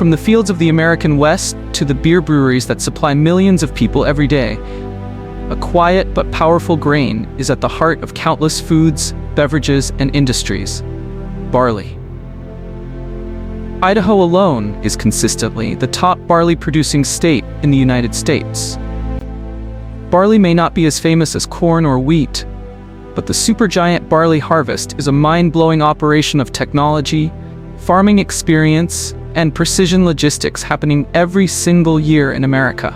From the fields of the American West to the beer breweries that supply millions of people every day, a quiet but powerful grain is at the heart of countless foods, beverages, and industries: barley. Idaho alone is consistently the top barley-producing state in the United States. Barley may not be as famous as corn or wheat, but the supergiant barley harvest is a mind-blowing operation of technology, farming experience, and precision logistics happening every single year in America.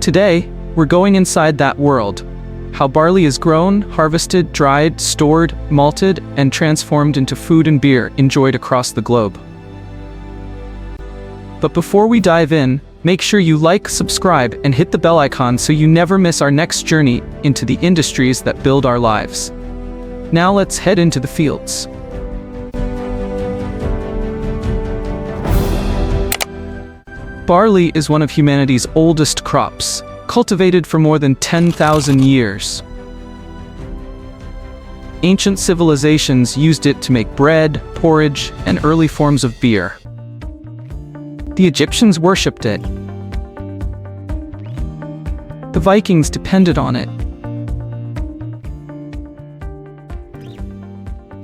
Today, we're going inside that world: how barley is grown, harvested, dried, stored, malted, and transformed into food and beer enjoyed across the globe. But before we dive in, make sure you like, subscribe, and hit the bell icon so you never miss our next journey into the industries that build our lives. Now let's head into the fields. Barley is one of humanity's oldest crops, cultivated for more than 10,000 years. Ancient civilizations used it to make bread, porridge, and early forms of beer. The Egyptians worshipped it. The Vikings depended on it.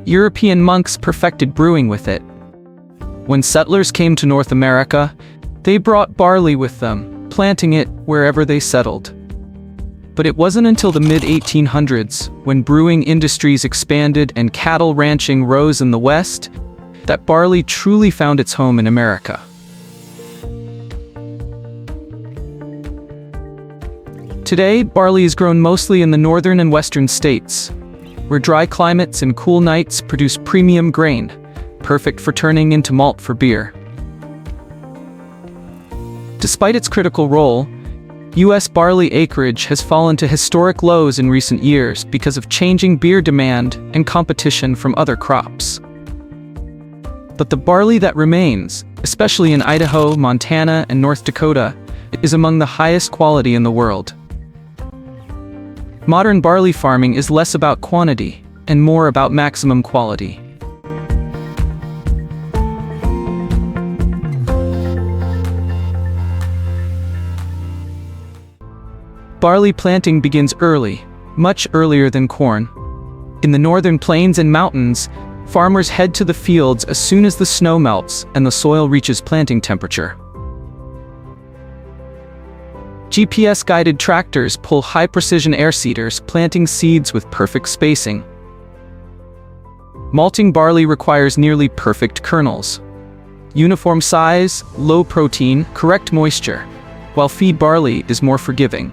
European monks perfected brewing with it. When settlers came to North America, they brought barley with them, planting it wherever they settled. But it wasn't until the mid-1800s, when brewing industries expanded and cattle ranching rose in the West, that barley truly found its home in America. Today, barley is grown mostly in the northern and western states, where dry climates and cool nights produce premium grain, perfect for turning into malt for beer. Despite its critical role, U.S. barley acreage has fallen to historic lows in recent years because of changing beer demand and competition from other crops. But the barley that remains, especially in Idaho, Montana, and North Dakota, is among the highest quality in the world. Modern barley farming is less about quantity and more about maximum quality. Barley planting begins early, much earlier than corn. In the northern plains and mountains, farmers head to the fields as soon as the snow melts and the soil reaches planting temperature. GPS-guided tractors pull high-precision air seeders, planting seeds with perfect spacing. Malting barley requires nearly perfect kernels. Uniform size, low protein, correct moisture, while feed barley is more forgiving.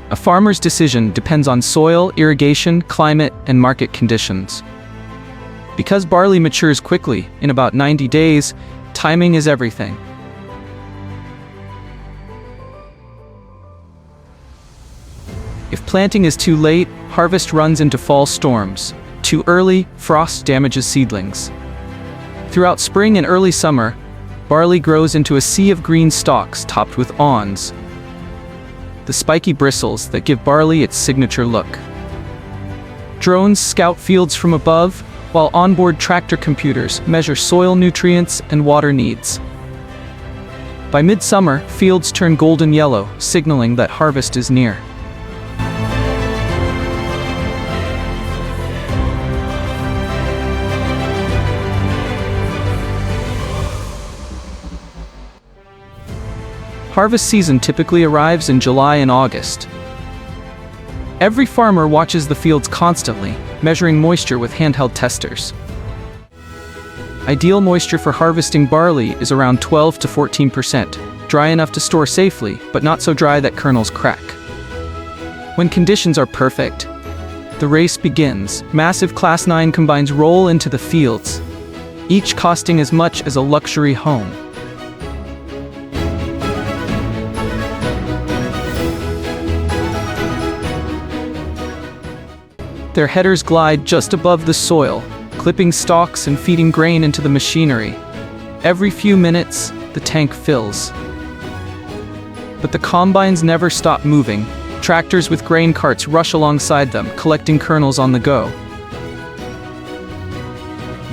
A farmer's decision depends on soil, irrigation, climate, and market conditions. Because barley matures quickly, in about 90 days, timing is everything. If planting is too late, harvest runs into fall storms. Too early, frost damages seedlings. Throughout spring and early summer, barley grows into a sea of green stalks topped with awns, the spiky bristles that give barley its signature look. Drones scout fields from above, while onboard tractor computers measure soil nutrients and water needs. By midsummer, fields turn golden yellow, signaling that harvest is near. Harvest season typically arrives in July and August. Every farmer watches the fields constantly, measuring moisture with handheld testers. Ideal moisture for harvesting barley is around 12 to 14%, dry enough to store safely, but not so dry that kernels crack. When conditions are perfect, the race begins. Massive Class 9 combines roll into the fields, each costing as much as a luxury home. Their headers glide just above the soil, clipping stalks and feeding grain into the machinery. Every few minutes, the tank fills. But the combines never stop moving. Tractors with grain carts rush alongside them, collecting kernels on the go.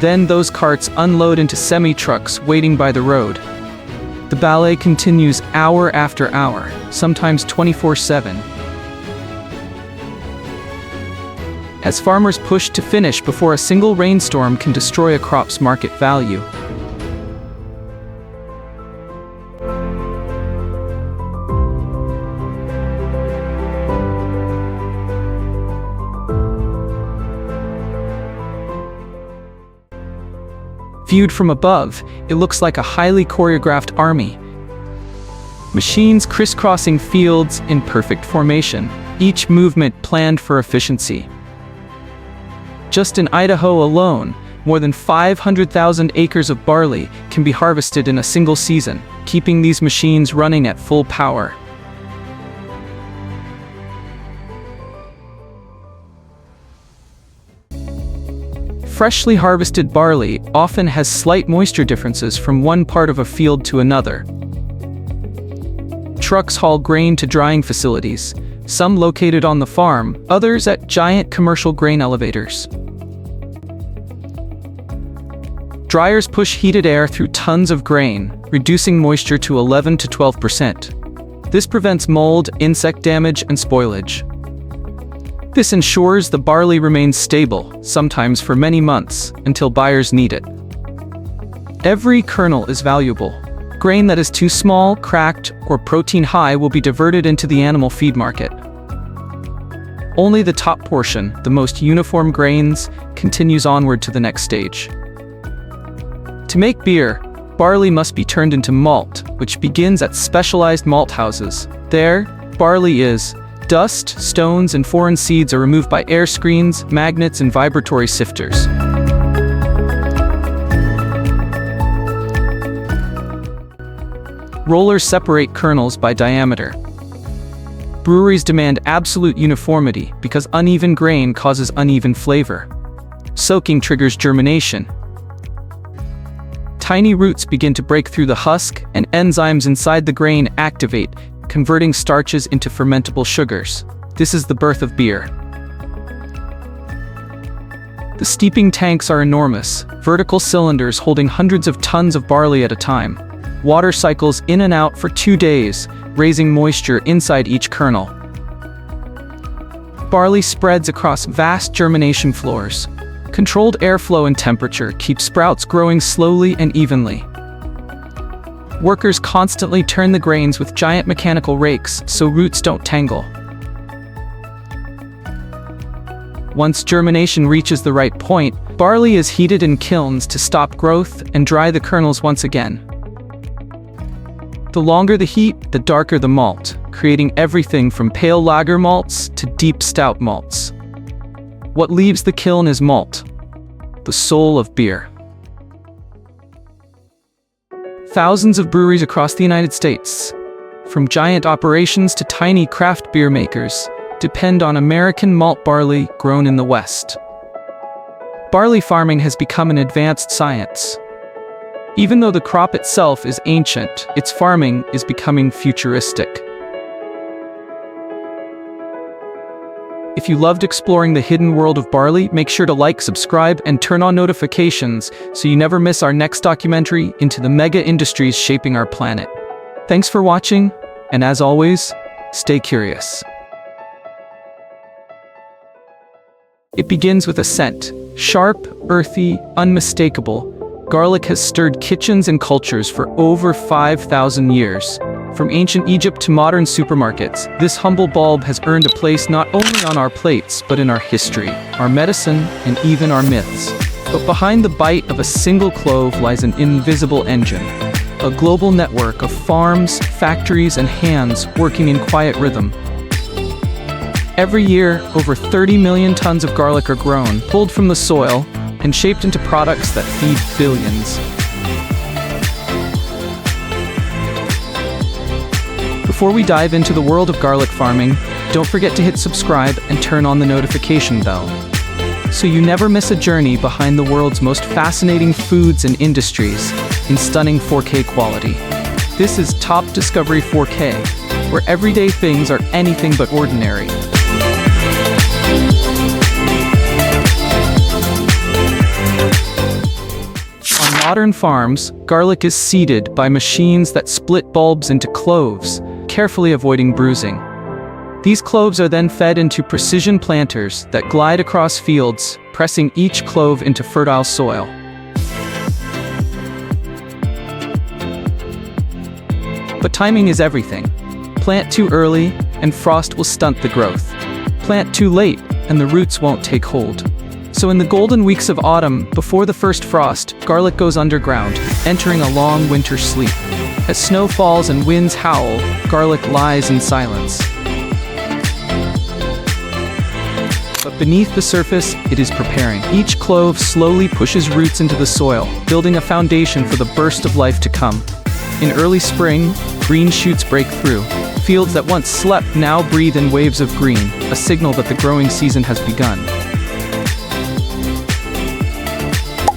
Then those carts unload into semi-trucks waiting by the road. The ballet continues hour after hour, sometimes 24/7. As farmers push to finish before a single rainstorm can destroy a crop's market value. Viewed from above, it looks like a highly choreographed army. Machines crisscrossing fields in perfect formation, each movement planned for efficiency. Just in Idaho alone, more than 500,000 acres of barley can be harvested in a single season, keeping these machines running at full power. Freshly harvested barley often has slight moisture differences from one part of a field to another. Trucks haul grain to drying facilities, some located on the farm, others at giant commercial grain elevators. Dryers push heated air through tons of grain, reducing moisture to 11 to 12%. This prevents mold, insect damage, and spoilage. This ensures the barley remains stable, sometimes for many months, until buyers need it. Every kernel is valuable. Grain that is too small, cracked, or protein high will be diverted into the animal feed market. Only the top portion, the most uniform grains, continues onward to the next stage. To make beer, barley must be turned into malt, which begins at specialized malt houses. There, barley is dust, stones, and foreign seeds are removed by air screens, magnets, and vibratory sifters. Rollers separate kernels by diameter. Breweries demand absolute uniformity because uneven grain causes uneven flavor. Soaking triggers germination. Tiny roots begin to break through the husk, and enzymes inside the grain activate, converting starches into fermentable sugars. This is the birth of beer. The steeping tanks are enormous, vertical cylinders holding hundreds of tons of barley at a time. Water cycles in and out for 2 days, raising moisture inside each kernel. Barley spreads across vast germination floors. Controlled airflow and temperature keep sprouts growing slowly and evenly. Workers constantly turn the grains with giant mechanical rakes so roots don't tangle. Once germination reaches the right point, barley is heated in kilns to stop growth and dry the kernels once again. The longer the heat, the darker the malt, creating everything from pale lager malts to deep stout malts. What leaves the kiln is malt, the soul of beer. Thousands of breweries across the United States, from giant operations to tiny craft beer makers, depend on American malt barley grown in the West. Barley farming has become an advanced science. Even though the crop itself is ancient, its farming is becoming futuristic. If you loved exploring the hidden world of barley, make sure to like, subscribe, and turn on notifications so you never miss our next documentary into the mega industries shaping our planet. Thanks for watching, and as always, stay curious. It begins with a scent, sharp, earthy, unmistakable. Garlic has stirred kitchens and cultures for over 5,000 years. From ancient Egypt to modern supermarkets, this humble bulb has earned a place not only on our plates, but in our history, our medicine, and even our myths. But behind the bite of a single clove lies an invisible engine, a global network of farms, factories, and hands working in quiet rhythm. Every year, over 30 million tons of garlic are grown, pulled from the soil, and shaped into products that feed billions. Before we dive into the world of garlic farming, don't forget to hit subscribe and turn on the notification bell, so you never miss a journey behind the world's most fascinating foods and industries in stunning 4K quality. This is Top Discovery 4K, where everyday things are anything but ordinary. modern farms, garlic is seeded by machines that split bulbs into cloves, carefully avoiding bruising. These cloves are then fed into precision planters that glide across fields, pressing each clove into fertile soil. But timing is everything. Plant too early, and frost will stunt the growth. Plant too late, and the roots won't take hold. So in the golden weeks of autumn, before the first frost, garlic goes underground, entering a long winter sleep. As snow falls and winds howl, garlic lies in silence. But beneath the surface, it is preparing. Each clove slowly pushes roots into the soil, building a foundation for the burst of life to come. In early spring, green shoots break through. Fields that once slept now breathe in waves of green, a signal that the growing season has begun.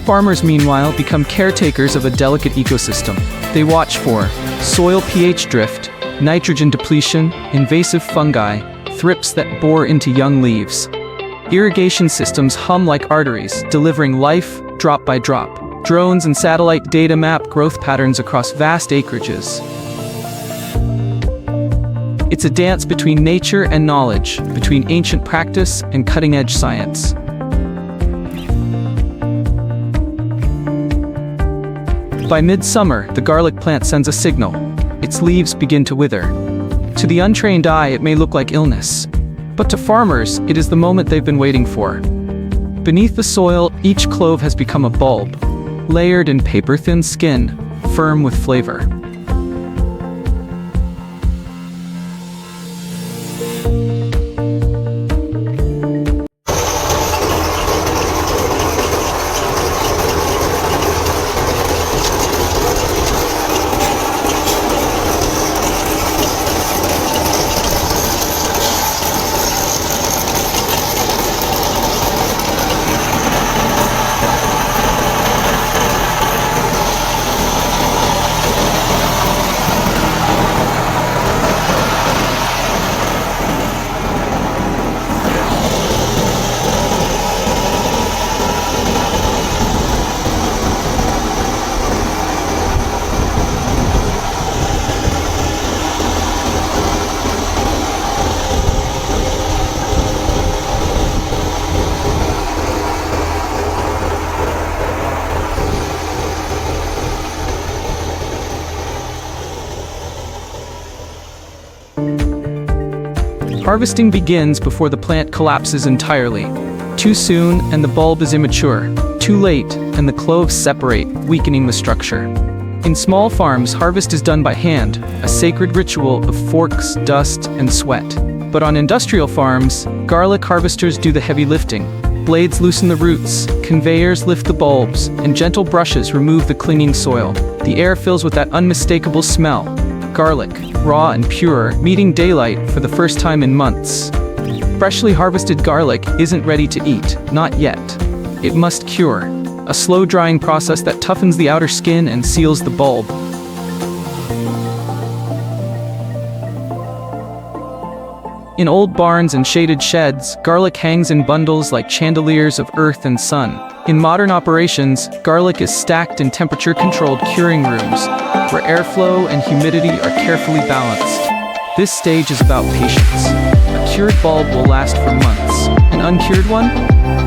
Farmers, meanwhile, become caretakers of a delicate ecosystem. They watch for soil pH drift, nitrogen depletion, invasive fungi, thrips that bore into young leaves. Irrigation systems hum like arteries, delivering life drop by drop. Drones and satellite data map growth patterns across vast acreages. It's a dance between nature and knowledge, between ancient practice and cutting-edge science. By midsummer, the garlic plant sends a signal. Its leaves begin to wither. To the untrained eye, it may look like illness. But to farmers, it is the moment they've been waiting for. Beneath the soil, each clove has become a bulb, layered in paper-thin skin, firm with flavor. Harvesting begins before the plant collapses entirely. Too soon, and the bulb is immature. Too late, and the cloves separate, weakening the structure. In small farms, harvest is done by hand, a sacred ritual of forks, dust, and sweat. But on industrial farms, garlic harvesters do the heavy lifting. Blades loosen the roots, conveyors lift the bulbs, and gentle brushes remove the clinging soil. The air fills with that unmistakable smell. Garlic, raw and pure, meeting daylight for the first time in months. Freshly harvested garlic isn't ready to eat, not yet. It must cure, a slow-drying process that toughens the outer skin and seals the bulb. In old barns and shaded sheds, garlic hangs in bundles like chandeliers of earth and sun. In modern operations, garlic is stacked in temperature-controlled curing rooms, where airflow and humidity are carefully balanced. This stage is about patience. A cured bulb will last for months. An uncured one?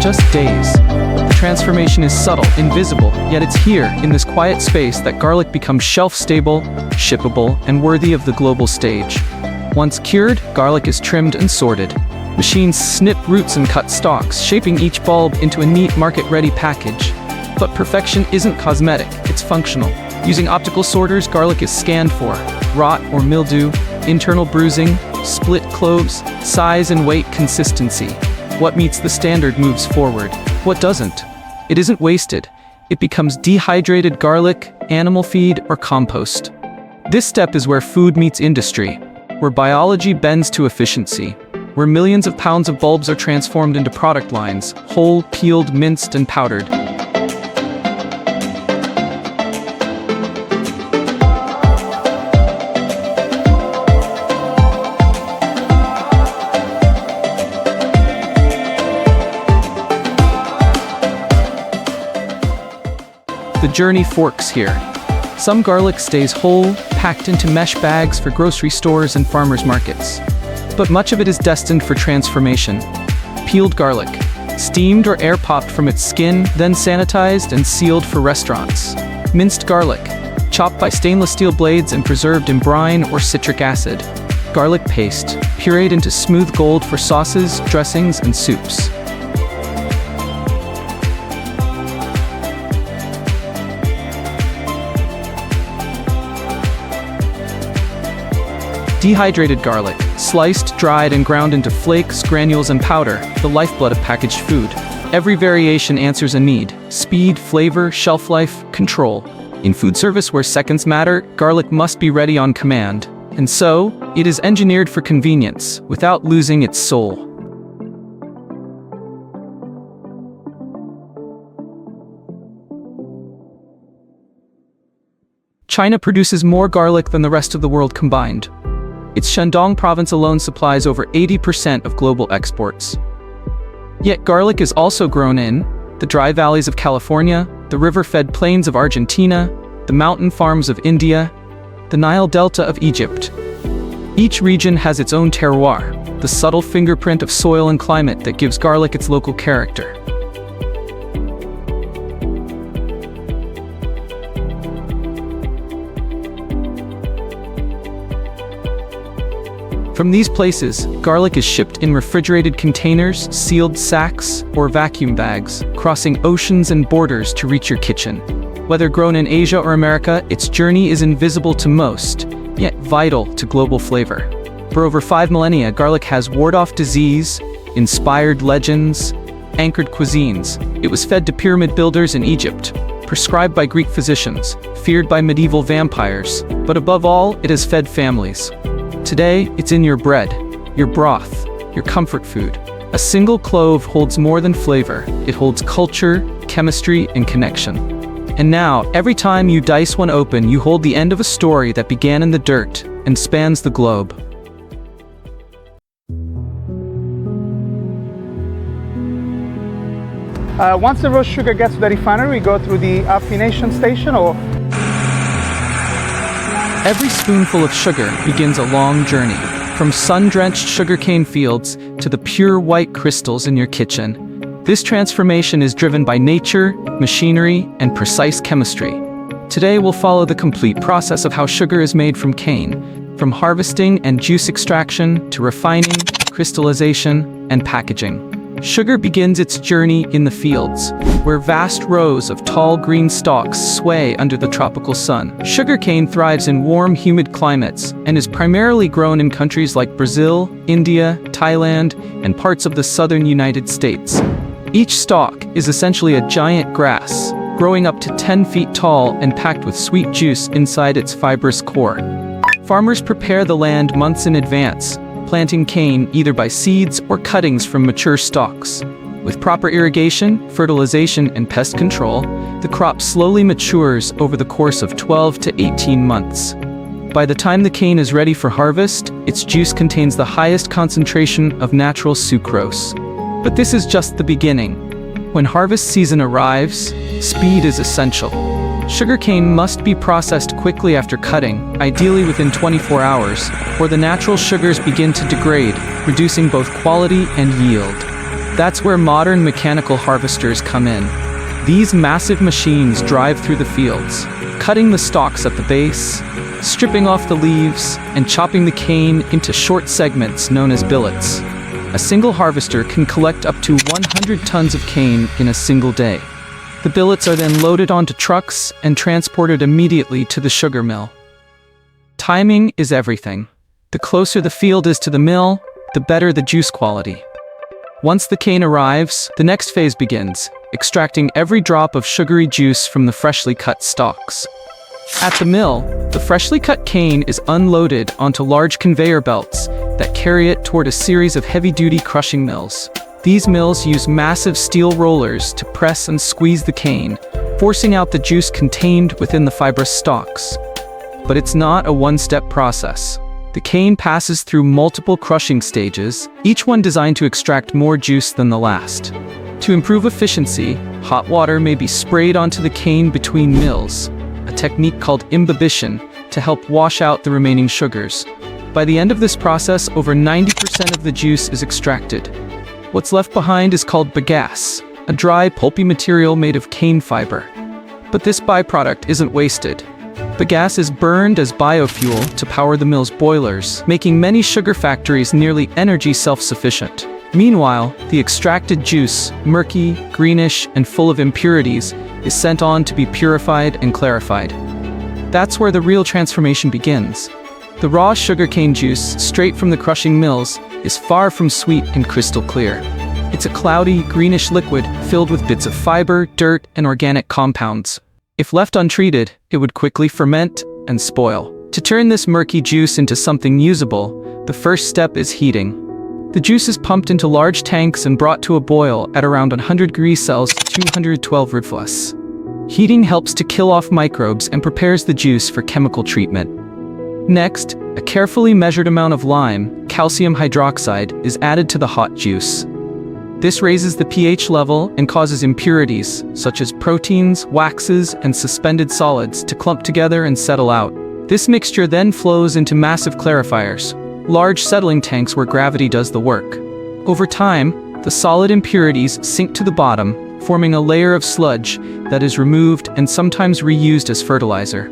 Just days. The transformation is subtle, invisible, yet it's here, in this quiet space, that garlic becomes shelf-stable, shippable, and worthy of the global stage. Once cured, garlic is trimmed and sorted. Machines snip roots and cut stalks, shaping each bulb into a neat market-ready package. But perfection isn't cosmetic, it's functional. Using optical sorters, garlic is scanned for rot or mildew, internal bruising, split cloves, size and weight consistency. What meets the standard moves forward. What doesn't? It isn't wasted. It becomes dehydrated garlic, animal feed, or compost. This step is where food meets industry, where biology bends to efficiency, where millions of pounds of bulbs are transformed into product lines, whole, peeled, minced, and powdered. The journey forks here. Some garlic stays whole, packed into mesh bags for grocery stores and farmers markets. But much of it is destined for transformation. Peeled garlic, steamed or air-popped from its skin, then sanitized and sealed for restaurants. Minced garlic, chopped by stainless steel blades and preserved in brine or citric acid. Garlic paste, pureed into smooth gold for sauces, dressings, and soups. Dehydrated garlic, sliced, dried, and ground into flakes, granules, and powder, the lifeblood of packaged food. Every variation answers a need: speed, flavor, shelf life, control. In food service where seconds matter, garlic must be ready on command. And so, it is engineered for convenience, without losing its soul. China produces more garlic than the rest of the world combined. Its Shandong province alone supplies over 80% of global exports. Yet garlic is also grown in the dry valleys of California, the river-fed plains of Argentina, the mountain farms of India, the Nile Delta of Egypt. Each region has its own terroir, the subtle fingerprint of soil and climate that gives garlic its local character. From these places, garlic is shipped in refrigerated containers, sealed sacks, or vacuum bags, crossing oceans and borders to reach your kitchen. Whether grown in Asia or America, its journey is invisible to most, yet vital to global flavor. For over 5 millennia, garlic has warded off disease, inspired legends, anchored cuisines. It was fed to pyramid builders in Egypt, prescribed by Greek physicians, feared by medieval vampires, but above all, it has fed families. Today, it's in your bread, your broth, your comfort food. A single clove holds more than flavor. It holds culture, chemistry, and connection. And now, every time you dice one open, you hold the end of a story that began in the dirt and spans the globe. Once the roast sugar gets to the refinery, we go through the affination station. Every spoonful of sugar begins a long journey, from sun-drenched sugarcane fields to the pure white crystals in your kitchen. This transformation is driven by nature, machinery, and precise chemistry. Today we'll follow the complete process of how sugar is made from cane, from harvesting and juice extraction to refining, crystallization, and packaging. Sugar begins its journey in the fields, where vast rows of tall green stalks sway under the tropical sun. Sugarcane thrives in warm, humid climates and is primarily grown in countries like Brazil, India, Thailand, and parts of the southern United States. Each stalk is essentially a giant grass, growing up to 10 feet tall and packed with sweet juice inside its fibrous core. Farmers prepare the land months in advance, planting cane either by seeds or cuttings from mature stalks. With proper irrigation, fertilization, and pest control, the crop slowly matures over the course of 12 to 18 months. By the time the cane is ready for harvest, its juice contains the highest concentration of natural sucrose. But this is just the beginning. When harvest season arrives, speed is essential. Sugarcane must be processed quickly after cutting, ideally within 24 hours, or the natural sugars begin to degrade, reducing both quality and yield. That's where modern mechanical harvesters come in. These massive machines drive through the fields, cutting the stalks at the base, stripping off the leaves, and chopping the cane into short segments known as billets. A single harvester can collect up to 100 tons of cane in a single day. The billets are then loaded onto trucks and transported immediately to the sugar mill. Timing is everything. The closer the field is to the mill, the better the juice quality. Once the cane arrives, the next phase begins, extracting every drop of sugary juice from the freshly cut stalks. At the mill, the freshly cut cane is unloaded onto large conveyor belts that carry it toward a series of heavy-duty crushing mills. These mills use massive steel rollers to press and squeeze the cane, forcing out the juice contained within the fibrous stalks. But it's not a one-step process. The cane passes through multiple crushing stages, each one designed to extract more juice than the last. To improve efficiency, hot water may be sprayed onto the cane between mills, a technique called imbibition, to help wash out the remaining sugars. By the end of this process, over 90% of the juice is extracted. What's left behind is called bagasse, a dry, pulpy material made of cane fiber. But this byproduct isn't wasted. Bagasse is burned as biofuel to power the mill's boilers, making many sugar factories nearly energy self-sufficient. Meanwhile, the extracted juice, murky, greenish, and full of impurities, is sent on to be purified and clarified. That's where the real transformation begins. The raw sugarcane juice, straight from the crushing mills, is far from sweet and crystal clear. It's a cloudy, greenish liquid filled with bits of fiber, dirt, and organic compounds. If left untreated, it would quickly ferment and spoil. To turn this murky juice into something usable, the first step is heating. The juice is pumped into large tanks and brought to a boil at around 100 degrees Celsius to 212 Celsius. Heating helps to kill off microbes and prepares the juice for chemical treatment. Next, a carefully measured amount of lime, calcium hydroxide, is added to the hot juice. This raises the pH level and causes impurities, such as proteins, waxes, and suspended solids, to clump together and settle out. This mixture then flows into massive clarifiers, large settling tanks where gravity does the work. Over time, the solid impurities sink to the bottom, forming a layer of sludge that is removed and sometimes reused as fertilizer.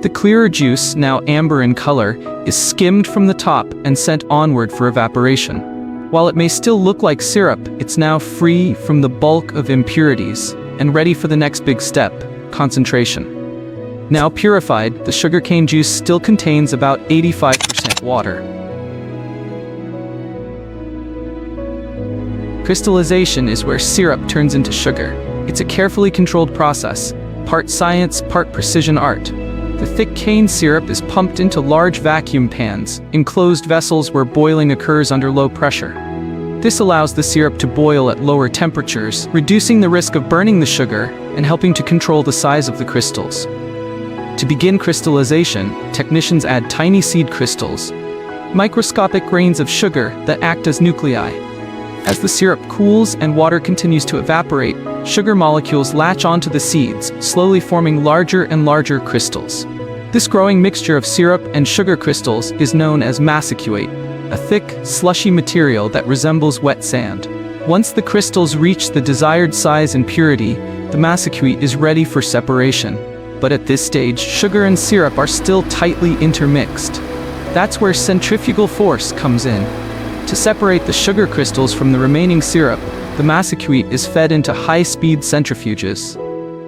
The clearer juice, now amber in color, is skimmed from the top and sent onward for evaporation. While it may still look like syrup, it's now free from the bulk of impurities and ready for the next big step, concentration. Now purified, the sugarcane juice still contains about 85% water. Crystallization is where syrup turns into sugar. It's a carefully controlled process, part science, part precision art. The thick cane syrup is pumped into large vacuum pans, enclosed vessels where boiling occurs under low pressure. This allows the syrup to boil at lower temperatures, reducing the risk of burning the sugar and helping to control the size of the crystals. To begin crystallization, technicians add tiny seed crystals, microscopic grains of sugar that act as nuclei. As the syrup cools and water continues to evaporate, sugar molecules latch onto the seeds, slowly forming larger and larger crystals. This growing mixture of syrup and sugar crystals is known as massicate, a thick, slushy material that resembles wet sand. Once the crystals reach the desired size and purity, the massicate is ready for separation. But at this stage, sugar and syrup are still tightly intermixed. That's where centrifugal force comes in. To separate the sugar crystals from the remaining syrup, the massicate is fed into high-speed centrifuges.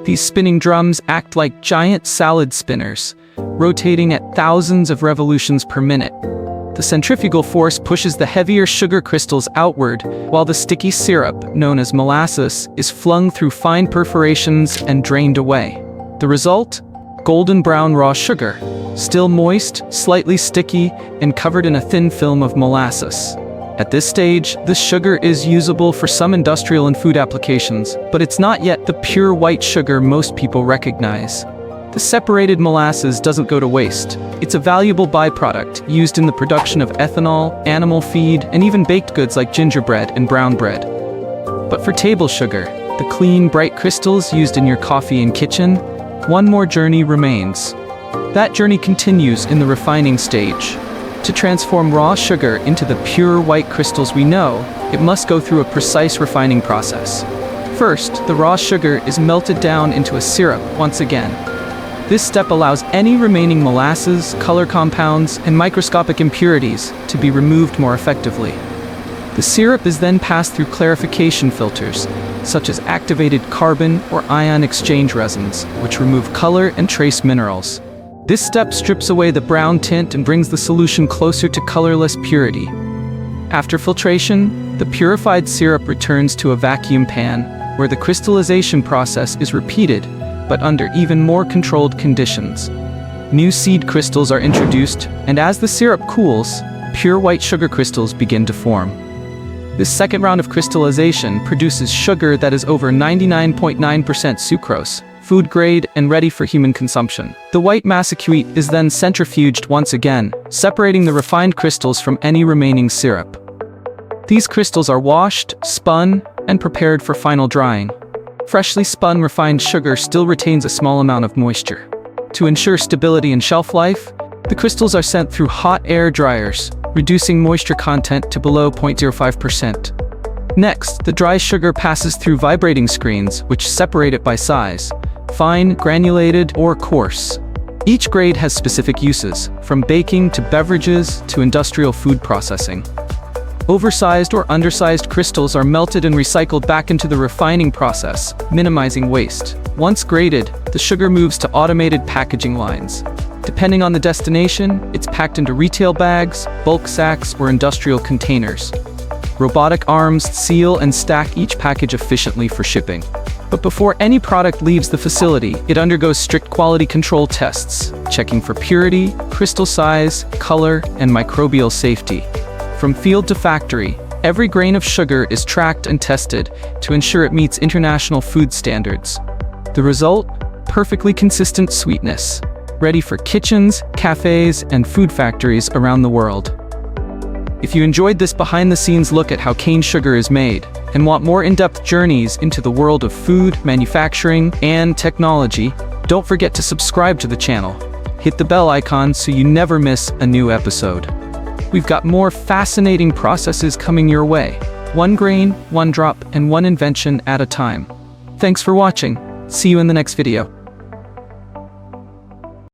These spinning drums act like giant salad spinners, rotating at thousands of revolutions per minute. The centrifugal force pushes the heavier sugar crystals outward, while the sticky syrup, known as molasses, is flung through fine perforations and drained away. The result? Golden brown raw sugar, still moist, slightly sticky, and covered in a thin film of molasses. At this stage, this sugar is usable for some industrial and food applications, but it's not yet the pure white sugar most people recognize. The separated molasses doesn't go to waste. It's a valuable byproduct used in the production of ethanol, animal feed, and even baked goods like gingerbread and brown bread. But for table sugar, the clean, bright crystals used in your coffee and kitchen, one more journey remains. That journey continues in the refining stage. To transform raw sugar into the pure white crystals we know, it must go through a precise refining process. First, the raw sugar is melted down into a syrup once again. This step allows any remaining molasses, color compounds, and microscopic impurities to be removed more effectively. The syrup is then passed through clarification filters, such as activated carbon or ion exchange resins, which remove color and trace minerals. This step strips away the brown tint and brings the solution closer to colorless purity. After filtration, the purified syrup returns to a vacuum pan, where the crystallization process is repeated, but under even more controlled conditions. New seed crystals are introduced, and as the syrup cools, pure white sugar crystals begin to form. This second round of crystallization produces sugar that is over 99.9% sucrose, food grade and ready for human consumption. The white massicate is then centrifuged once again, separating the refined crystals from any remaining syrup. These crystals are washed, spun, and prepared for final drying. Freshly spun refined sugar still retains a small amount of moisture. To ensure stability and shelf life, the crystals are sent through hot air dryers, reducing moisture content to below 0.05%. Next, the dry sugar passes through vibrating screens, which separate it by size: fine, granulated, or coarse. Each grade has specific uses, from baking to beverages to industrial food processing. Oversized or undersized crystals are melted and recycled back into the refining process, minimizing waste. Once graded, the sugar moves to automated packaging lines. Depending on the destination, it's packed into retail bags, bulk sacks, or industrial containers. Robotic arms seal and stack each package efficiently for shipping. But before any product leaves the facility, it undergoes strict quality control tests, checking for purity, crystal size, color, and microbial safety. From field to factory, every grain of sugar is tracked and tested to ensure it meets international food standards. The result? Perfectly consistent sweetness, ready for kitchens, cafes, and food factories around the world. If you enjoyed this behind-the-scenes look at how cane sugar is made, and want more in-depth journeys into the world of food, manufacturing, and technology, don't forget to subscribe to the channel. Hit the bell icon so you never miss a new episode. We've got more fascinating processes coming your way. One grain, one drop, and one invention at a time. Thanks for watching. See you in the next video.